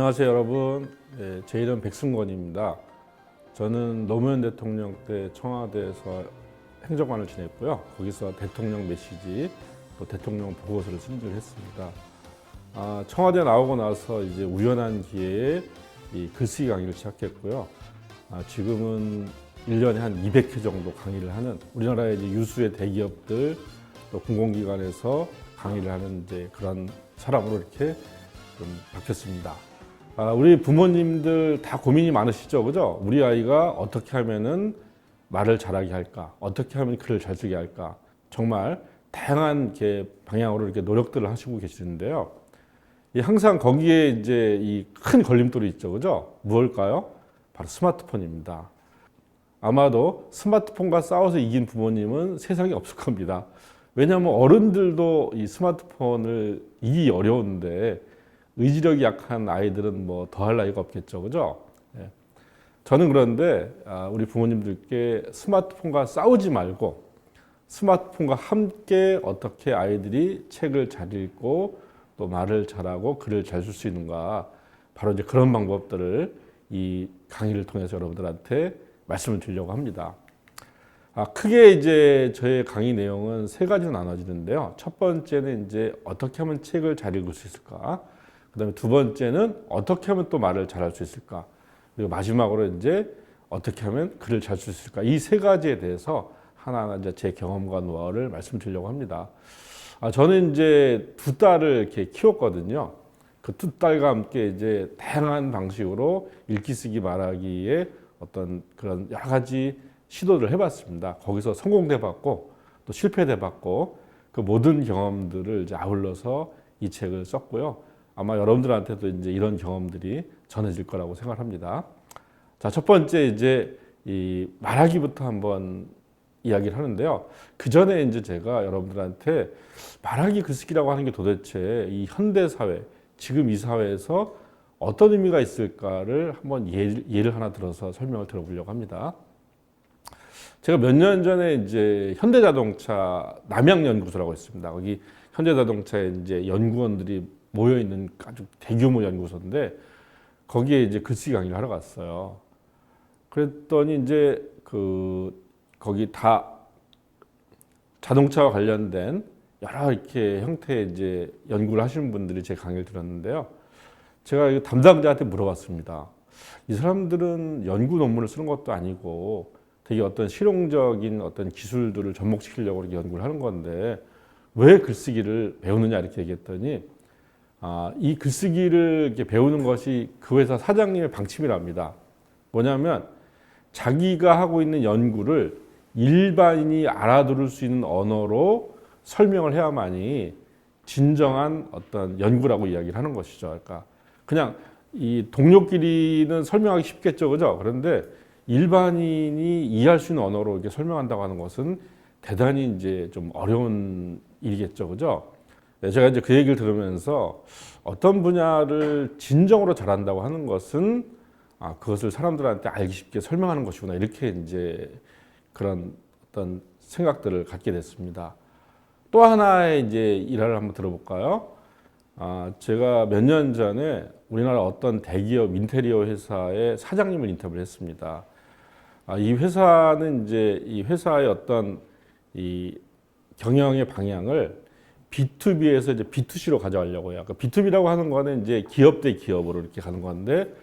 안녕하세요 여러분. 제 이름 백승권입니다. 저는 노무현 대통령 때 청와대에서 행정관을 지냈고요. 거기서 대통령 메시지 또 대통령 보고서를 승진을 했습니다. 청와대 나오고 나서 이제 우연한 기회에 이 글쓰기 강의를 시작했고요. 지금은 1년에 한 200회 정도 강의를 하는 우리나라의 이제 유수의 대기업들 또 공공기관에서 강의를 하는 이제 그런 사람으로 이렇게 좀 바뀌었습니다. 우리 부모님들 다 고민이 많으시죠, 그죠? 우리 아이가 어떻게 하면은 말을 잘하게 할까? 어떻게 하면 글을 잘 쓰게 할까? 정말 다양한 방향으로 이렇게 노력들을 하시고 계시는데요. 항상 거기에 이제 이 큰 걸림돌이 있죠, 그죠? 무엇일까요? 바로 스마트폰입니다. 아마도 스마트폰과 싸워서 이긴 부모님은 세상에 없을 겁니다. 왜냐하면 어른들도 이 스마트폰을 이기기 어려운데 의지력이 약한 아이들은 뭐 더할 나위가 없겠죠, 그죠? 저는 그런데 우리 부모님들께 스마트폰과 싸우지 말고 스마트폰과 함께 어떻게 아이들이 책을 잘 읽고 또 말을 잘하고 글을 잘 쓸 수 있는가, 바로 이제 그런 방법들을 이 강의를 통해서 여러분들한테 말씀을 드리려고 합니다. 크게 이제 저의 강의 내용은 세 가지로 나눠지는데요. 첫 번째는 이제 어떻게 하면 책을 잘 읽을 수 있을까? 그다음에 두 번째는 어떻게 하면 또 말을 잘할 수 있을까? 그리고 마지막으로 이제 어떻게 하면 글을 잘 쓸 수 있을까? 이 세 가지에 대해서 하나하나 이제 제 경험과 노하우를 말씀드리려고 합니다. 저는 이제 두 딸을 이렇게 키웠거든요. 그 두 딸과 함께 이제 다양한 방식으로 읽기, 쓰기, 말하기에 어떤 그런 여러 가지 시도를 해봤습니다. 거기서 성공도 해봤고 또 실패도 해봤고 그 모든 경험들을 이제 아울러서 이 책을 썼고요. 아마 여러분들한테도 이제 이런 경험들이 전해질 거라고 생각합니다. 자, 첫 번째 이제 이 말하기부터 한번 이야기를 하는데요. 그 전에 이제 제가 여러분들한테 말하기 글쓰기라고 하는 게 도대체 이 현대 사회, 지금 이 사회에서 어떤 의미가 있을까를 한번 예를 하나 들어서 설명을 드려보려고 합니다. 제가 몇 년 전에 이제 현대자동차 남양연구소라고 있습니다. 거기 현대자동차에 이제 연구원들이 모여 있는 아주 대규모 연구소인데 거기에 이제 글쓰기 강의를 하러 갔어요. 그랬더니 이제 거기 다 자동차와 관련된 여러 이렇게 형태의 이제 연구를 하시는 분들이 제 강의를 들었는데요. 제가 담당자한테 물어봤습니다. 이 사람들은 연구 논문을 쓰는 것도 아니고 되게 어떤 실용적인 어떤 기술들을 접목시키려고 이렇게 연구를 하는 건데 왜 글쓰기를 배우느냐 이렇게 얘기했더니 이 글쓰기를 이렇게 배우는 것이 그 회사 사장님의 방침이랍니다. 뭐냐면 자기가 하고 있는 연구를 일반인이 알아들을 수 있는 언어로 설명을 해야만이 진정한 어떤 연구라고 이야기를 하는 것이죠. 그러니까 그냥 이 동료끼리는 설명하기 쉽겠죠, 그죠? 그런데 일반인이 이해할 수 있는 언어로 이렇게 설명한다고 하는 것은 대단히 이제 좀 어려운 일이겠죠, 그죠? 제가 이제 그 얘기를 들으면서 어떤 분야를 진정으로 잘한다고 하는 것은 그것을 사람들한테 알기 쉽게 설명하는 것이구나, 이렇게 이제 그런 어떤 생각들을 갖게 됐습니다. 또 하나의 이제 일화를 한번 들어볼까요? 제가 몇 년 전에 우리나라 어떤 대기업 인테리어 회사의 사장님을 인터뷰를 했습니다. 이 회사는 이제 이 회사의 어떤 이 경영의 방향을 B2B에서 이제 B2C로 가져가려고 해요. 그러니까 B2B라고 하는 거는 이제 기업 대 기업으로 이렇게 가는 건데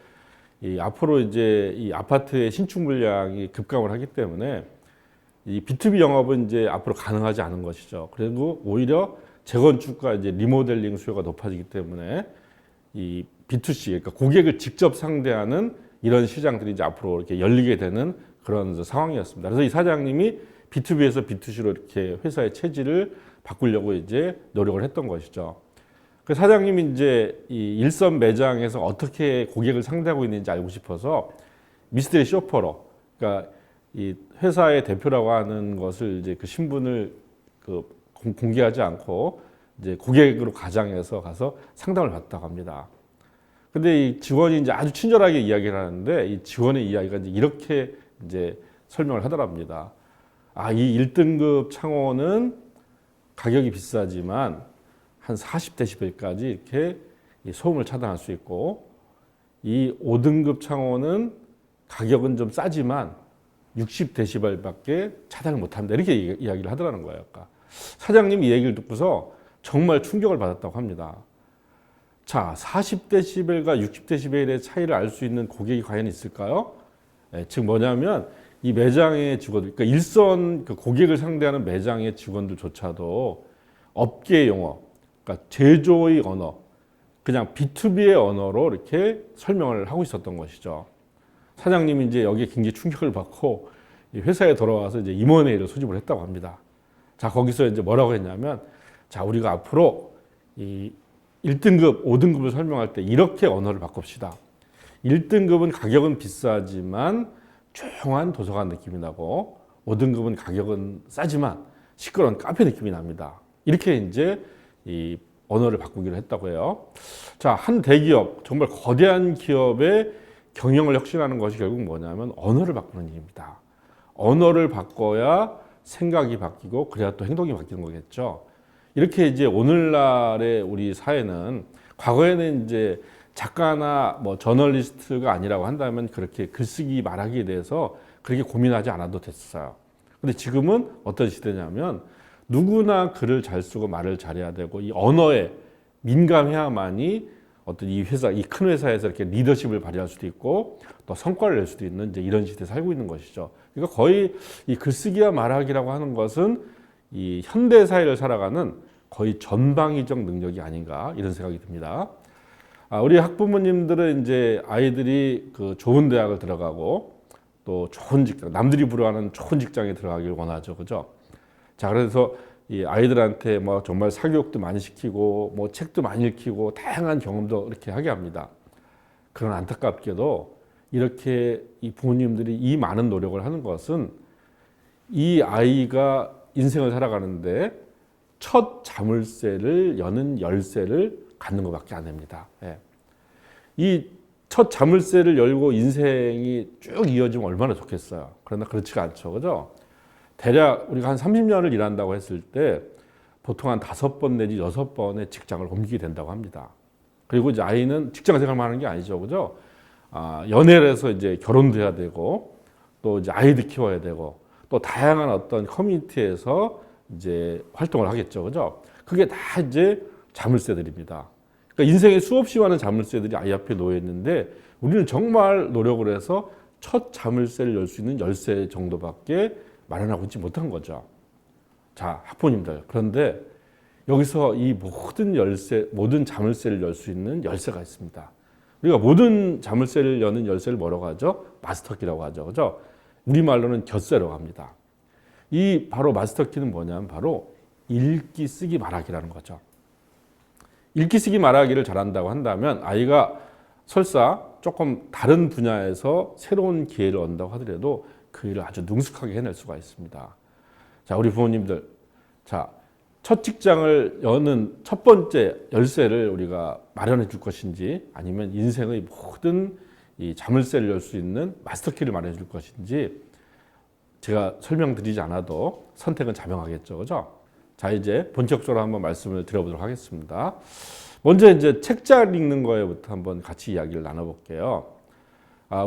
앞으로 이제 이 아파트의 신축 물량이 급감을 하기 때문에 이 B2B 영업은 이제 앞으로 가능하지 않은 것이죠. 그리고 오히려 재건축과 이제 리모델링 수요가 높아지기 때문에 이 B2C, 그러니까 고객을 직접 상대하는 이런 시장들이 이제 앞으로 이렇게 열리게 되는 그런 상황이었습니다. 그래서 이 사장님이 B2B에서 B2C로 이렇게 회사의 체질을 바꾸려고 이제 노력을 했던 것이죠. 그 사장님이 이제 이 일선 매장에서 어떻게 고객을 상대하고 있는지 알고 싶어서 미스터리 쇼퍼로, 그러니까 이 회사의 대표라고 하는 것을 이제 그 신분을 공개하지 않고 이제 고객으로 가장해서 가서 상담을 받다고 합니다. 근데 이 직원이 이제 아주 친절하게 이야기를 하는데 이 직원의 이야기가 이제 이렇게 이제 설명을 하더랍니다. 이 1등급 창호는 가격이 비싸지만 한 40데시벨까지 이렇게 소음을 차단할 수 있고 이 5등급 창호는 가격은 좀 싸지만 60dB밖에 차단을 못한다. 이렇게 이야기를 하더라는 거예요. 그러니까 사장님이 이 얘기를 듣고서 정말 충격을 받았다고 합니다. 자, 40dB과 60dB의 차이를 알 수 있는 고객이 과연 있을까요? 즉 뭐냐면 이 매장의 직원들, 그러니까 일선 그 고객을 상대하는 매장의 직원들조차도 업계 용어, 그러니까 제조의 언어, 그냥 B2B의 언어로 이렇게 설명을 하고 있었던 것이죠. 사장님이 이제 여기에 굉장히 충격을 받고 회사에 돌아와서 이제 임원회의를 소집을 했다고 합니다. 자, 거기서 이제 뭐라고 했냐면, 자, 우리가 앞으로 이 1등급, 5등급을 설명할 때 이렇게 언어를 바꿉시다. 1등급은 가격은 비싸지만 조용한 도서관 느낌이 나고 5등급은 가격은 싸지만 시끄러운 카페 느낌이 납니다. 이렇게 이제 이 언어를 바꾸기로 했다고 해요. 자, 한 대기업, 정말 거대한 기업의 경영을 혁신하는 것이 결국 뭐냐면 언어를 바꾸는 일입니다. 언어를 바꿔야 생각이 바뀌고 그래야 또 행동이 바뀌는 거겠죠. 이렇게 이제 오늘날의 우리 사회는 과거에는 이제 작가나 뭐 저널리스트가 아니라고 한다면 그렇게 글쓰기 말하기에 대해서 그렇게 고민하지 않아도 됐어요. 근데 지금은 어떤 시대냐면 누구나 글을 잘 쓰고 말을 잘해야 되고 이 언어에 민감해야만이 어떤 이 회사, 이 큰 회사에서 이렇게 리더십을 발휘할 수도 있고 또 성과를 낼 수도 있는 이제 이런 시대에 살고 있는 것이죠. 그러니까 거의 이 글쓰기와 말하기라고 하는 것은 이 현대 사회를 살아가는 거의 전방위적 능력이 아닌가 이런 생각이 듭니다. 우리 학부모님들은 이제 아이들이 그 좋은 대학을 들어가고 또 좋은 직장, 남들이 부러워하는 좋은 직장에 들어가길 원하죠, 그죠? 자, 그래서 이 아이들한테 뭐 정말 사교육도 많이 시키고 뭐 책도 많이 읽히고 다양한 경험도 이렇게 하게 합니다. 그러나 안타깝게도 이렇게 이 부모님들이 이 많은 노력을 하는 것은 이 아이가 인생을 살아가는데 첫 자물쇠를 여는 열쇠를 갖는 것밖에 안 됩니다. 예. 이 첫 자물쇠를 열고 인생이 쭉 이어지면 얼마나 좋겠어요. 그러나 그렇지가 않죠, 그죠? 대략 우리가 한 30년을 일한다고 했을 때 보통 한 5번 내지 6번의 직장을 옮기게 된다고 합니다. 그리고 이제 아이는 직장 생활만 하는 게 아니죠, 그죠? 연애를 해서 이제 결혼도 해야 되고 또 이제 아이도 키워야 되고 또 다양한 어떤 커뮤니티에서 이제 활동을 하겠죠, 그죠? 그게 다 이제 자물쇠들입니다. 그러니까 인생에 수없이 많은 자물쇠들이 아이 앞에 놓여 있는데 우리는 정말 노력을 해서 첫 자물쇠를 열 수 있는 열쇠 정도밖에 마련하고 있지 못한 거죠. 자, 학부모님들. 그런데 여기서 이 모든 열쇠, 모든 자물쇠를 열 수 있는 열쇠가 있습니다. 우리가 모든 자물쇠를 여는 열쇠를 뭐라고 하죠? 마스터키라고 하죠, 그죠? 우리말로는 곁쇠라고 합니다. 이 바로 마스터키는 뭐냐면 바로 읽기, 쓰기, 말하기라는 거죠. 읽기, 쓰기, 말하기를 잘한다고 한다면 아이가 설사 조금 다른 분야에서 새로운 기회를 얻는다고 하더라도 그 일을 아주 능숙하게 해낼 수가 있습니다. 자, 우리 부모님들. 자, 첫 직장을 여는 첫 번째 열쇠를 우리가 마련해 줄 것인지 아니면 인생의 모든 이 자물쇠를 열 수 있는 마스터키를 마련해 줄 것인지 제가 설명드리지 않아도 선택은 자명하겠죠, 그죠? 자, 이제 본격적으로 한번 말씀을 드려보도록 하겠습니다. 먼저 이제 책 잘 읽는 거에부터 한번 같이 이야기를 나눠볼게요.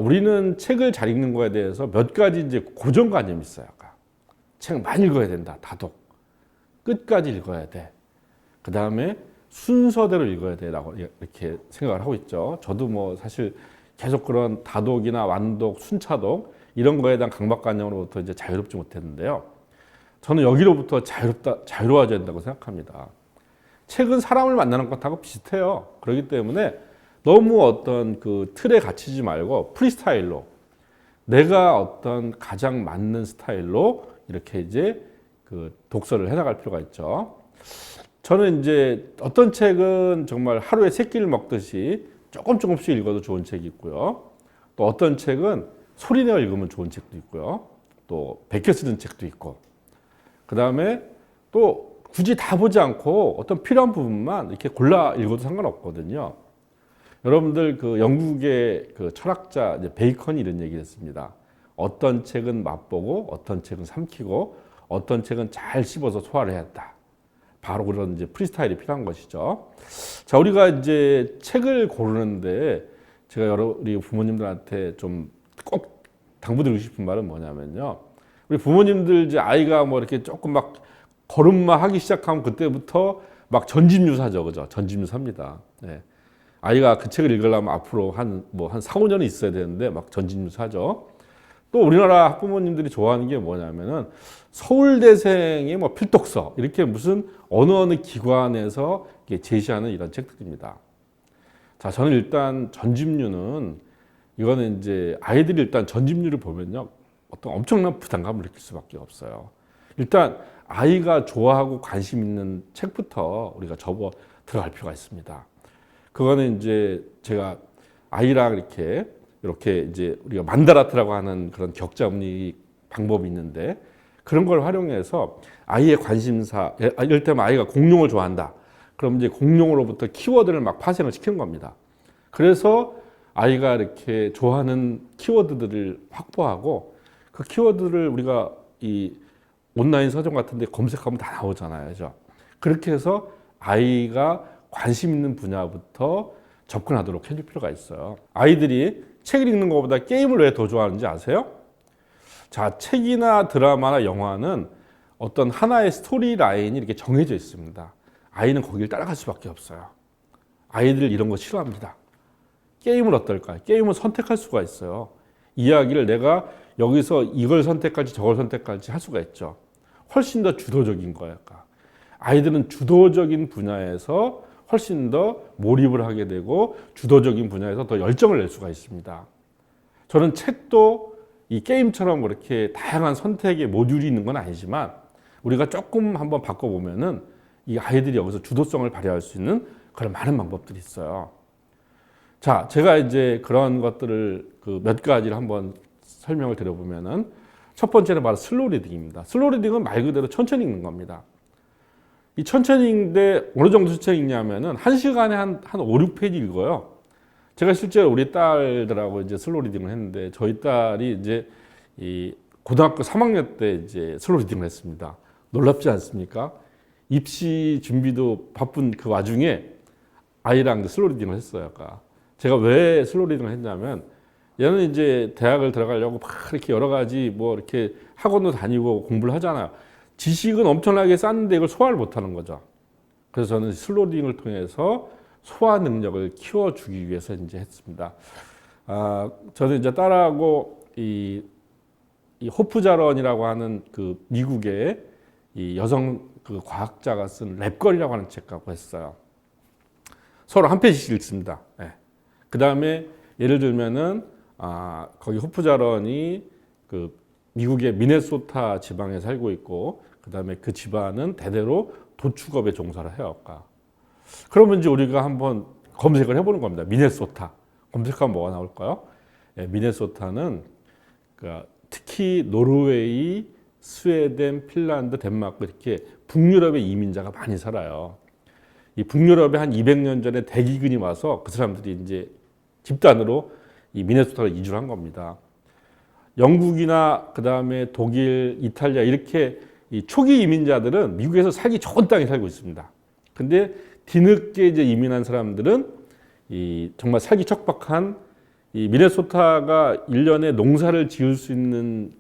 우리는 책을 잘 읽는 거에 대해서 몇 가지 이제 고정관념이 있어요. 책 많이 읽어야 된다, 다독. 끝까지 읽어야 돼. 그 다음에 순서대로 읽어야 돼라고 이렇게 생각을 하고 있죠. 저도 뭐 사실 계속 그런 다독이나 완독, 순차독 이런 거에 대한 강박관념으로부터 이제 자유롭지 못했는데요. 저는 여기로부터 자유로워져야 된다고 생각합니다. 책은 사람을 만나는 것하고 비슷해요. 그렇기 때문에 너무 어떤 그 틀에 갇히지 말고 프리스타일로 내가 어떤 가장 맞는 스타일로 이렇게 이제 그 독서를 해나갈 필요가 있죠. 저는 이제 어떤 책은 정말 하루에 3끼를 먹듯이 조금씩 읽어도 좋은 책이 있고요. 또 어떤 책은 소리내어 읽으면 좋은 책도 있고요. 또 베껴 쓰는 책도 있고. 그 다음에 또 굳이 다 보지 않고 어떤 필요한 부분만 이렇게 골라 읽어도 상관없거든요. 여러분들 그 영국의 그 철학자 이제 베이컨이 이런 얘기를 했습니다. 어떤 책은 맛보고 어떤 책은 삼키고 어떤 책은 잘 씹어서 소화를 해야 한다. 바로 그런 이제 프리스타일이 필요한 것이죠. 자, 우리가 이제 책을 고르는데 제가 여러 우리 부모님들한테 좀 꼭 당부드리고 싶은 말은 뭐냐면요. 우리 부모님들 이제 아이가 뭐 이렇게 조금 막 걸음마 하기 시작하면 그때부터 막 전집유사죠, 그죠? 전집유사입니다. 네. 아이가 그 책을 읽으려면 앞으로 한 4, 5년은 있어야 되는데 막 전집유사죠. 또 우리나라 학부모님들이 좋아하는 게 뭐냐면은 서울대생의 뭐 필독서 이렇게 무슨 어느 기관에서 제시하는 이런 책들입니다. 자, 저는 일단 전집류는 이거는 이제 아이들이 일단 전집류를 보면요 어떤 엄청난 부담감을 느낄 수밖에 없어요. 일단 아이가 좋아하고 관심 있는 책부터 우리가 접어 들어갈 필요가 있습니다. 그거는 이제 제가 아이랑 이렇게 이제 우리가 만다라트라고 하는 그런 격자무늬 방법이 있는데 그런 걸 활용해서 아이의 관심사, 이를테면 아이가 공룡을 좋아한다. 그럼 이제 공룡으로부터 키워드를 막 파생을 시키는 겁니다. 그래서 아이가 이렇게 좋아하는 키워드들을 확보하고 그 키워드를 우리가 이 온라인 서점 같은 데 검색하면 다 나오잖아요. 그죠? 그렇게 해서 아이가 관심 있는 분야부터 접근하도록 해줄 필요가 있어요. 아이들이 책을 읽는 것보다 게임을 왜 더 좋아하는지 아세요? 자, 책이나 드라마나 영화는 어떤 하나의 스토리 라인이 이렇게 정해져 있습니다. 아이는 거기를 따라갈 수밖에 없어요. 아이들 이런 거 싫어합니다. 게임은 어떨까요? 게임은 선택할 수가 있어요. 이야기를 내가 여기서 이걸 선택할지 저걸 선택할지 할 수가 있죠. 훨씬 더 주도적인 거예요. 아이들은 주도적인 분야에서 훨씬 더 몰입을 하게 되고 주도적인 분야에서 더 열정을 낼 수가 있습니다. 저는 책도 이 게임처럼 그렇게 다양한 선택의 모듈이 있는 건 아니지만 우리가 조금 한번 바꿔보면은 이 아이들이 여기서 주도성을 발휘할 수 있는 그런 많은 방법들이 있어요. 자, 제가 이제 그런 것들을 그 몇 가지를 한번 설명을 드려보면은 첫 번째는 바로 슬로우 리딩입니다. 슬로우 리딩은 말 그대로 천천히 읽는 겁니다. 이 천천히 읽는데 어느 정도 천천히 읽냐면은 한 시간에 한 5, 6페이지 읽어요. 제가 실제로 우리 딸들하고 이제 슬로우 리딩을 했는데 저희 딸이 이제 이 고등학교 3학년 때 이제 슬로우 리딩을 했습니다. 놀랍지 않습니까? 입시 준비도 바쁜 그 와중에 아이랑 슬로우 리딩을 했어요. 아까. 제가 왜 슬로우 리딩을 했냐면 얘는 이제 대학을 들어가려고 막 이렇게 여러 가지 뭐 이렇게 학원도 다니고 공부를 하잖아요. 지식은 엄청나게 쌓는데 이걸 소화를 못 하는 거죠. 그래서 저는 슬로우 리딩을 통해서 소화 능력을 키워주기 위해서 이제 했습니다. 저는 이제 딸하고 이 호프자런이라고 하는 그 미국의 이 여성 그 과학자가 쓴 랩걸이라고 하는 책 갖고 했어요. 서로 한 페이지씩 읽습니다. 네. 그 다음에 예를 들면은 거기 호프자런이 그 미국의 미네소타 지방에 살고 있고 그 다음에 그 집안은 대대로 도축업에 종사를 해요. 그러면 이제 우리가 한번 검색을 해보는 겁니다. 미네소타 검색하면 뭐가 나올까요? 예, 미네소타는 특히 노르웨이, 스웨덴, 핀란드, 덴마크 이렇게 북유럽의 이민자가 많이 살아요. 이 북유럽에 한 200년 전에 대기근이 와서 그 사람들이 이제 집단으로 이 미네소타로 이주를 한 겁니다. 영국이나 그 다음에 독일, 이탈리아 이렇게 이 초기 이민자들은 미국에서 살기 좋은 땅에 살고 있습니다. 근데 뒤늦게 이제 이민한 사람들은 이 정말 살기 척박한 이 미네소타가 1년에 농사를 지을 수 있는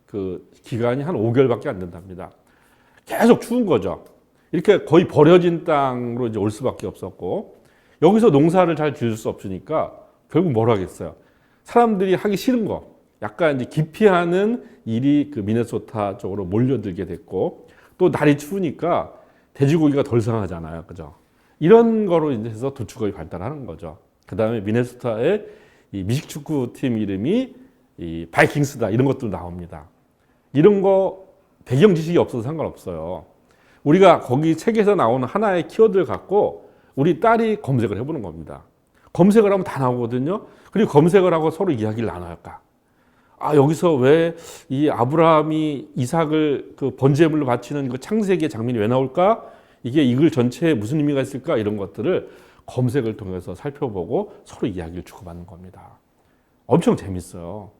그 기간이 한 5개월밖에 안 된답니다. 계속 추운 거죠. 이렇게 거의 버려진 땅으로 이제 올 수밖에 없었고 여기서 농사를 잘 지을 수 없으니까 결국 뭘 하겠어요? 사람들이 하기 싫은 거, 약간 이제 기피하는 일이 그 미네소타 쪽으로 몰려들게 됐고 또 날이 추우니까 돼지고기가 덜 상하잖아요, 그죠? 이런 거로 인해서 도축업이 발달하는 거죠. 그 다음에 미네소타의 이 미식축구팀 이름이 이 바이킹스다 이런 것도 나옵니다. 이런 거 배경 지식이 없어도 상관없어요. 우리가 거기 책에서 나오는 하나의 키워드를 갖고 우리 딸이 검색을 해보는 겁니다. 검색을 하면 다 나오거든요. 그리고 검색을 하고 서로 이야기를 나눠할까? 여기서 왜 이 아브라함이 이삭을 그 번제물로 바치는 그 창세기의 장면이 왜 나올까? 이게 이 글 전체에 무슨 의미가 있을까? 이런 것들을 검색을 통해서 살펴보고 서로 이야기를 주고받는 겁니다. 엄청 재밌어요.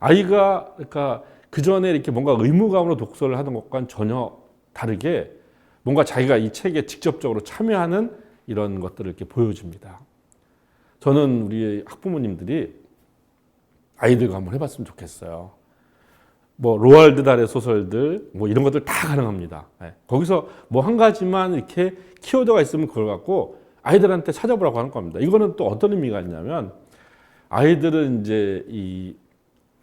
아이가 그러니까 그 전에 이렇게 뭔가 의무감으로 독서를 하던 것과는 전혀 다르게 뭔가 자기가 이 책에 직접적으로 참여하는 이런 것들을 이렇게 보여줍니다. 저는 우리 학부모님들이 아이들과 한번 해봤으면 좋겠어요. 뭐 로알드 달의 소설들 뭐 이런 것들 다 가능합니다. 네. 거기서 뭐 한 가지만 이렇게 키워드가 있으면 그걸 갖고 아이들한테 찾아보라고 하는 겁니다. 이거는 또 어떤 의미가 있냐면 아이들은 이제 이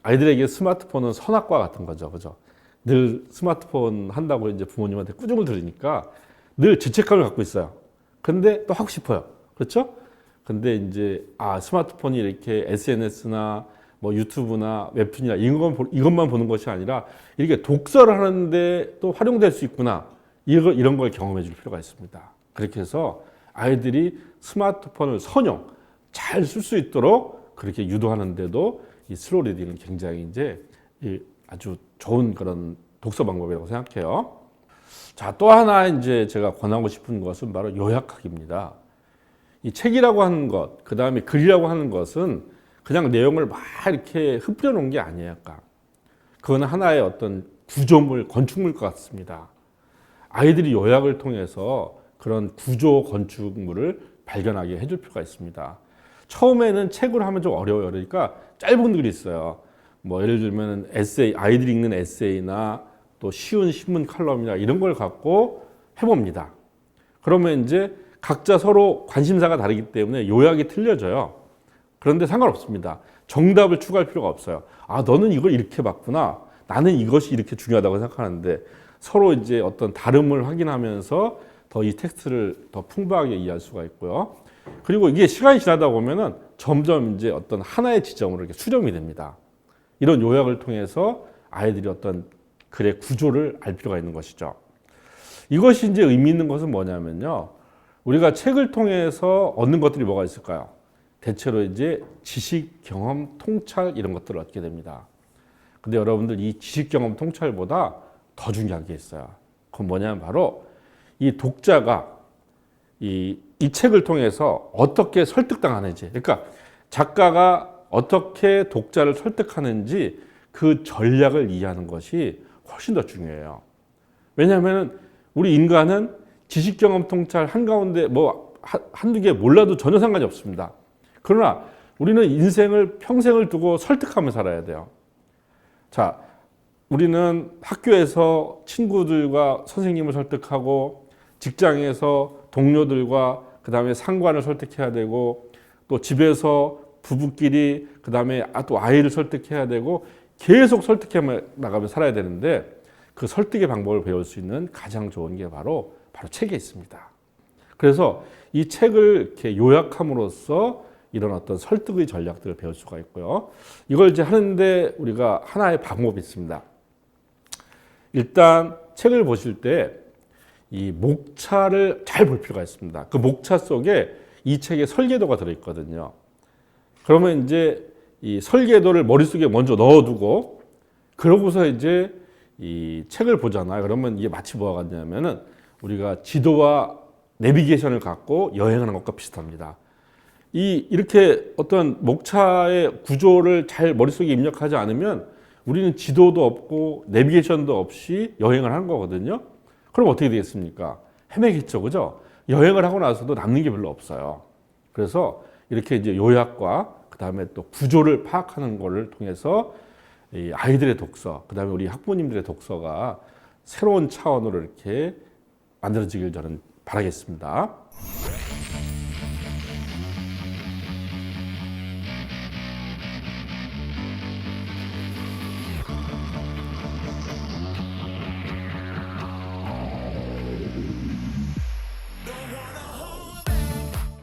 아이들에게 스마트폰은 선악과 같은 거죠. 그죠? 늘 스마트폰 한다고 이제 부모님한테 꾸중을 들으니까 늘 죄책감을 갖고 있어요. 근데 또 하고 싶어요. 그렇죠? 근데 이제 스마트폰이 이렇게 SNS나 뭐 유튜브나 웹툰이나 이것만 보는 것이 아니라 이렇게 독서를 하는데 또 활용될 수 있구나. 이런 걸 경험해 줄 필요가 있습니다. 그렇게 해서 아이들이 스마트폰을 선용 잘 쓸 수 있도록 그렇게 유도하는데도 이 슬로우 리딩은 굉장히 이제 아주 좋은 그런 독서 방법이라고 생각해요. 자, 또 하나 이제 제가 권하고 싶은 것은 바로 요약하기입니다. 이 책이라고 하는 것, 그 다음에 글이라고 하는 것은 그냥 내용을 막 이렇게 흩뿌려 놓은 게 아니에요. 그건 하나의 어떤 구조물, 건축물 것 같습니다. 아이들이 요약을 통해서 그런 구조 건축물을 발견하게 해줄 필요가 있습니다. 처음에는 책으로 하면 좀 어려워요. 그러니까 짧은 글이 있어요. 뭐 예를 들면 에세이, 아이들이 읽는 에세이나 또 쉬운 신문 칼럼이나 이런 걸 갖고 해봅니다. 그러면 이제 각자 서로 관심사가 다르기 때문에 요약이 틀려져요. 그런데 상관없습니다. 정답을 추가할 필요가 없어요. 너는 이걸 이렇게 봤구나. 나는 이것이 이렇게 중요하다고 생각하는데 서로 이제 어떤 다름을 확인하면서 더 이 텍스트를 더 풍부하게 이해할 수가 있고요. 그리고 이게 시간이 지나다 보면은 점점 이제 어떤 하나의 지점으로 이렇게 수렴이 됩니다. 이런 요약을 통해서 아이들이 어떤 글의 구조를 알 필요가 있는 것이죠. 이것이 이제 의미 있는 것은 뭐냐면요. 우리가 책을 통해서 얻는 것들이 뭐가 있을까요? 대체로 이제 지식, 경험, 통찰 이런 것들을 얻게 됩니다. 근데 여러분들 이 지식, 경험, 통찰보다 더 중요한 게 있어요. 그건 뭐냐면 바로 이 독자가 이 책을 통해서 어떻게 설득당하는지, 그러니까 작가가 어떻게 독자를 설득하는지 그 전략을 이해하는 것이 훨씬 더 중요해요. 왜냐하면 우리 인간은 지식, 경험, 통찰 한가운데 뭐 한두 개 몰라도 전혀 상관이 없습니다. 그러나 우리는 인생을 평생을 두고 설득하며 살아야 돼요. 자, 우리는 학교에서 친구들과 선생님을 설득하고 직장에서 동료들과 그 다음에 상관을 설득해야 되고 또 집에서 부부끼리 그 다음에 또 아이를 설득해야 되고 계속 설득해 나가며 살아야 되는데 그 설득의 방법을 배울 수 있는 가장 좋은 게 바로 책에 있습니다. 그래서 이 책을 이렇게 요약함으로써 이런 어떤 설득의 전략들을 배울 수가 있고요. 이걸 이제 하는데 우리가 하나의 방법이 있습니다. 일단 책을 보실 때 이 목차를 잘 볼 필요가 있습니다. 그 목차 속에 이 책의 설계도가 들어있거든요. 그러면 이제 이 설계도를 머릿속에 먼저 넣어두고 그러고서 이제 이 책을 보잖아요. 그러면 이게 마치 뭐가 같냐면은 우리가 지도와 내비게이션을 갖고 여행하는 것과 비슷합니다. 이렇게 어떤 목차의 구조를 잘 머릿속에 입력하지 않으면 우리는 지도도 없고 내비게이션도 없이 여행을 하는 거거든요. 그럼 어떻게 되겠습니까? 헤매겠죠, 그죠? 여행을 하고 나서도 남는 게 별로 없어요. 그래서 이렇게 이제 요약과 그 다음에 또 구조를 파악하는 것을 통해서 이 아이들의 독서, 그 다음에 우리 학부모님들의 독서가 새로운 차원으로 이렇게 만들어지길 저는 바라겠습니다.